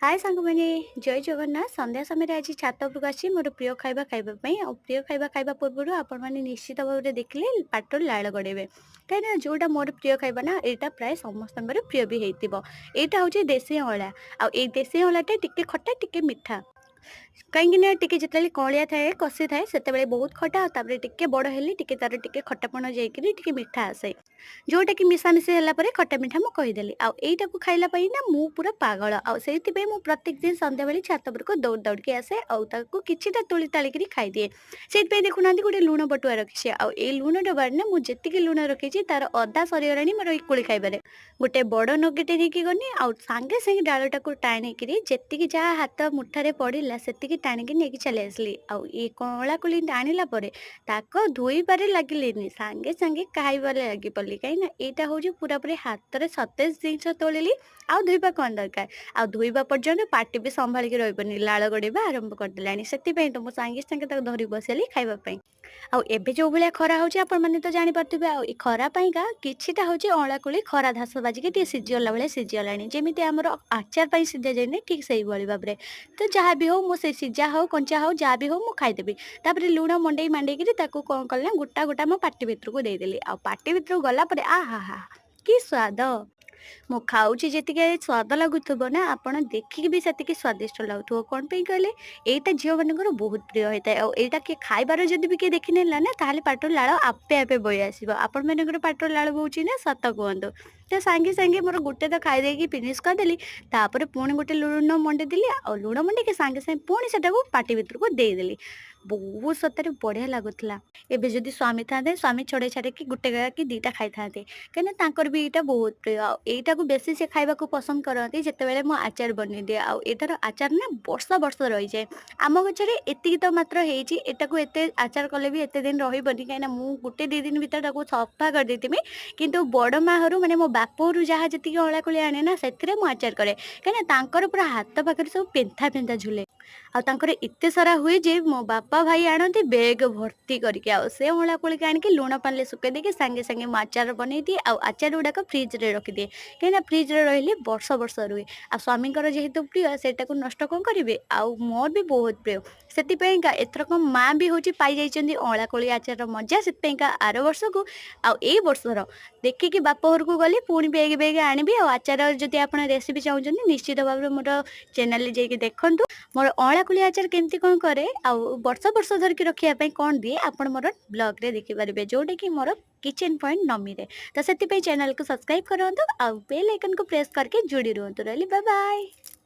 हाय सांग मैंने जय जगन्नाथ संध्या समय आज छात उपरକୁ ଆସିଛି ମୋର ପ୍ରିୟ ଖାଇବା ଖାଇବା ପାଇଁ ଆଉ ପ୍ରିୟ ଖାଇବା ଖାଇବା ପୂର୍ବରୁ ଆପଣମାନେ ନିଶ୍ଚିତ ଭାବରେ ଦେଖିଲେ ପାଟିରୁ ଲାଳ ଗଡ଼େଇବେ କାହିଁକିନା ଯୋଉଟା ମୋର ପ୍ରିୟ ଖାଇବା ନା ଏଇଟା ପ୍ରାୟ ସମସ୍ତଙ୍କର ପ୍ରିୟ ବି ହେଇଥିବ। ଏଇଟା ହେଉଛି ଦେଶୀ ଅଁଳା ଆଉ ଏଇ ଦେଶୀ ଅଁଳାଟା ଟିକେ ଖଟା ଟିକେ ମିଠା। କାହିଁକିନା ଟିକେ ଯେତେବେଳେ କଅଁଳିଆ ଥାଏ କଷି ଥାଏ ସେତେବେଳେ ବହୁତ ଖଟା ଆଉ ତାପରେ ଟିକେ ବଡ଼ ହେଲେ ଟିକେ ତାର ଟିକେ ଖଟାପଣ ଯାଇକିରି ଟିକେ ମିଠା ଆସେ। ଯୋଉଟାକି ମିଶାମିଶି ହେଲା ପରେ ଖଟା ମିଠା ମୁଁ କହିଦେଲି। ଆଉ ଏଇଟାକୁ ଖାଇଲା ପାଇଁ ନା ମୁଁ ପୁରା ପାଗଳ। ଆଉ ସେଇଥିପାଇଁ ମୁଁ ପ୍ରତ୍ୟେକ ଦିନ ସନ୍ଧ୍ୟାବେଳେ ଛାତ ଉପରକୁ ଦୌଡ଼ିକି ଆସେ ଆଉ ତାକୁ କିଛିଟା ତୋଳି ତାଳିକିରି ଖାଇଦିଏ। ସେଇଥିପାଇଁ ଦେଖୁନାହାନ୍ତି ଗୋଟେ ଲୁଣ ବଟୁଆ ରଖିଛି। ଆଉ ଏଇ ଲୁଣ ଡବାରେ ନା ମୁଁ ଯେତିକି ଲୁଣ ରଖିଛି ତାର ଅଧା ସରିଗଲାଣି ମୋର ଏଇ କୋଳି ଖାଇବାରେ। ଗୋଟେ ବଡ଼ ନଗେଟେ ନେଇକି ଗଲି ଆଉ ସାଙ୍ଗେ ସାଙ୍ଗେ ଡାଳଟାକୁ ଟାଣିକିରି ଯେତିକି ଯାହା ହାତ ମୁଠାରେ ପଡ଼ିଲା ସେତିକି ଟାଣିକି ନେଇକି ଚାଲି ଆସିଲି। ଆଉ ଏ କଅଁଳା କୋଳି ଟାଣିଲା ପରେ ତାକୁ ଧୋଇବାରେ ଲାଗିଲିନି, ସାଙ୍ଗେ ସାଙ୍ଗେ ଖାଇବାରେ ଲାଗି ପଡିଲି। କାହିଁକିନା ଏଇଟା ହଉଛି ପୁରାପୁରି ହାତରେ ସତେଜ ଜିନିଷ ତୋଳିଲି ଆଉ ଧୋଇବା କଣ ଦରକାର। ଆଉ ଧୋଇବା ପର୍ଯ୍ୟନ୍ତ ପାଟି ବି ସମ୍ଭାଳିକି ରହିବନି, ଲାଳ ଗଡିବା ଆରମ୍ଭ କରିଦେଲାଣି। ସେଥିପାଇଁ ତ ମୁଁ ସାଙ୍ଗେ ସାଙ୍ଗେ ତାକୁ ଧରି ବସିଲି ଖାଇବା ପାଇଁ। ଆଉ ଏବେ ଯୋଉ ଭଳିଆ ଖରା ହଉଛି ଆପଣମାନେ ତ ଜାଣିପାରୁଥିବେ। ଆଉ ଏ ଖରା ପାଇଁକା କିଛିଟା ହଉଛି ଅଁଳା କୋଳି ଖରା ଧାସ ବାଜିକି ଟିକେ ସିଝିଗଲା ଭଳିଆ ସିଝିଗଲାଣି। ଯେମିତି ଆମର ଆଚାର ପାଇଁ ସିଝା ଯାଇନି ଠିକ୍ ସେଇଭଳି ଭାବରେ। ତ ଯାହା ବି ହଉ ମୁଁ ସେ ସିଝା ହଉ କଞ୍ଚା ହଉ ଯାହା ବି ହଉ ମୁଁ ଖାଇଦେବି। ତାପରେ ଲୁଣ ମଣ୍ଡେଇ ମାଣ୍ଡେଇକିରି ତାକୁ କଣ କଲି ନା ଗୋଟା ଗୋଟା ମୋ ପାଟି ଭିତରକୁ ଦେଇଦେଲି। ଆଉ ପାଟି ଭିତରକୁ ଗଲା ପରେ ଆହାହା କି ସ୍ୱାଦ! ମୁଁ ଖାଉଛି ଯେତିକି ସ୍ୱାଦ ଲାଗୁଥିବ ନା ଆପଣ ଦେଖିକି ବି ସେତିକି ସ୍ୱାଦିଷ୍ଟ ଲାଗୁଥିବ। କଣ ପାଇଁ କହିଲେ? ଏଇଟା ଝିଅମାନଙ୍କର ବହୁତ ପ୍ରିୟ ହେଇଥାଏ। ଆଉ ଏଇଟା କିଏ ଖାଇବାର ଯଦି ବି କିଏ ଦେଖିନେଲା ନା ତାହେଲେ ପାଟିରୁ ଲାଳ ଆପେ ଆପେ ବହି ଆସିବ। ଆପଣମାନଙ୍କର ପାଟିରୁ ଲାଳ ବୋହୁଛି ନା ସତ କୁହନ୍ତୁ? ତ ସାଙ୍ଗେ ସାଙ୍ଗେ ମୋର ଗୋଟେ ତ ଖାଇଦେଇକି ଫିନିସ୍ କରିଦେଲି। ତାପରେ ପୁଣି ଗୋଟେ ଲୁଣ ମଣ୍ଡେଇ ଦେଲି ଆଉ ଲୁଣ ମଣ୍ଡେଇକି ସାଙ୍ଗେ ସାଙ୍ଗେ ପୁଣି ସେଟାକୁ ପାଟି ଭିତରକୁ ଦେଇଦେଲି। ବହୁତ ସତରେ ବଢ଼ିଆ ଲାଗୁଥିଲା। ଏବେ ଯଦି ସ୍ୱାମୀ ଥାନ୍ତେ ସ୍ୱାମୀ ଛଡ଼େଇ ଛାଡ଼େଇକି ଗୋଟେ କି ଦିଟା ଖାଇଥାନ୍ତେ। କାହିଁକିନା ତାଙ୍କର ବି ଏଇଟା ବହୁତ ପ୍ରିୟ। ଆଉ ଏଇଟାକୁ ବେଶୀ ସେ ଖାଇବାକୁ ପସନ୍ଦ କରନ୍ତି ଯେତେବେଳେ ମୁଁ ଆଚାର ବନେଇଦିଏ। ଆଉ ଏଟାର ଆଚାର ନା ବର୍ଷ ବର୍ଷ ରହିଯାଏ। ଆମ ଗଛରେ ଏତିକି ତ ମାତ୍ର ହେଇଛି। ଏଟାକୁ ଏତେ ଆଚାର କଲେ ବି ଏତେ ଦିନ ରହିବନି କାହିଁକିନା ମୁଁ ଗୋଟେ 2 ଦିନ ଭିତରେ ତାକୁ ସଫା କରିଦେଇଥିବି। କିନ୍ତୁ ବଡ଼ ମା ଘରୁ ମାନେ ମୋ ବାପ ଘରୁ ଯାହା ଯେତିକି ଅଁଳା କୋଳି ଆଣେ ନା ସେଥିରେ ମୁଁ ଆଚାର କରେ। କାହିଁକିନା ତାଙ୍କର ପୁରା ହାତ ପାଖରେ ସବୁ ପେନ୍ଥା ପେନ୍ଥା ଝୁଲେ। ଆଉ ତାଙ୍କର ଏତେ ସାରା ହୁଏ ଯେ ମୋ ବାପା ଭାଇ ଆଣନ୍ତି ବେଗ ଭର୍ତ୍ତି କରିକି। ଆଉ ସେ ଅଁଳା କୋଳିକି ଆଣିକି ଲୁଣ ପାଣିରେ ଶୁଖେଇ ଦେଇକି ସାଙ୍ଗେ ସାଙ୍ଗେ ମୁଁ ଆଚାର ବନେଇଦିଏ। ଆଉ ଆଚାର ଗୁଡ଼ାକ ଫ୍ରିଜରେ ରଖିଦିଏ। କାହିଁକିନା ଫ୍ରିଜରେ ରହିଲେ ବର୍ଷ ବର୍ଷ ରୁହେ। ଆଉ ସ୍ୱାମୀଙ୍କର ଯେହେତୁ ପ୍ରିୟ ସେଇଟାକୁ ନଷ୍ଟ କଣ କରିବେ? ଆଉ ମୋର ବି ବହୁତ ପ୍ରିୟ। ସେଥିପାଇଁକା ଏଥରକ ମା ବି ହଉଛି ପାଇଯାଇଛନ୍ତି ଅଁଳା କୋଳି ଆଚାରର ମଜା। ସେଥିପାଇଁକା ଆର ବର୍ଷକୁ ଆଉ ଏଇ ବର୍ଷର ଦେଖିକି ବାପ ଘରକୁ ଗଲି ପୁଣି ବେଗ ବେଗ ଆଣିବି। ଆଉ ଆଚାର ଯଦି ଆପଣ ରେସିପି ଚାହୁଁଛନ୍ତି ନିଶ୍ଚିତ ଭାବରେ ମୋର ଚ୍ୟାନେଲରେ ଯାଇକି ଦେଖନ୍ତୁ। ମୋର ଅଁଳା କୋଳି ଆଚାର କେମିତି କଣ କରେ ଆଉ ବର୍ଷ ବର୍ଷ ଧରିକି ରଖିବା ପାଇଁ କଣ ଦିଏ ଆପଣ ମୋର ବ୍ଲଗରେ ଦେଖିପାରିବେ। ଯୋଉଟାକି ମୋର କିଚେନ ପଏଣ୍ଟ ନମିରେ। ତ ସେଥିପାଇଁ ଚ୍ୟାନେଲକୁ ସବସ୍କ୍ରାଇବ କରନ୍ତୁ ଆଉ ବେଲ୍ ଆଇକନକୁ ପ୍ରେସ୍ କରିକି ଯୋଡ଼ି ରୁହନ୍ତୁ। ରହିଲି ବାଏ ବାଏ।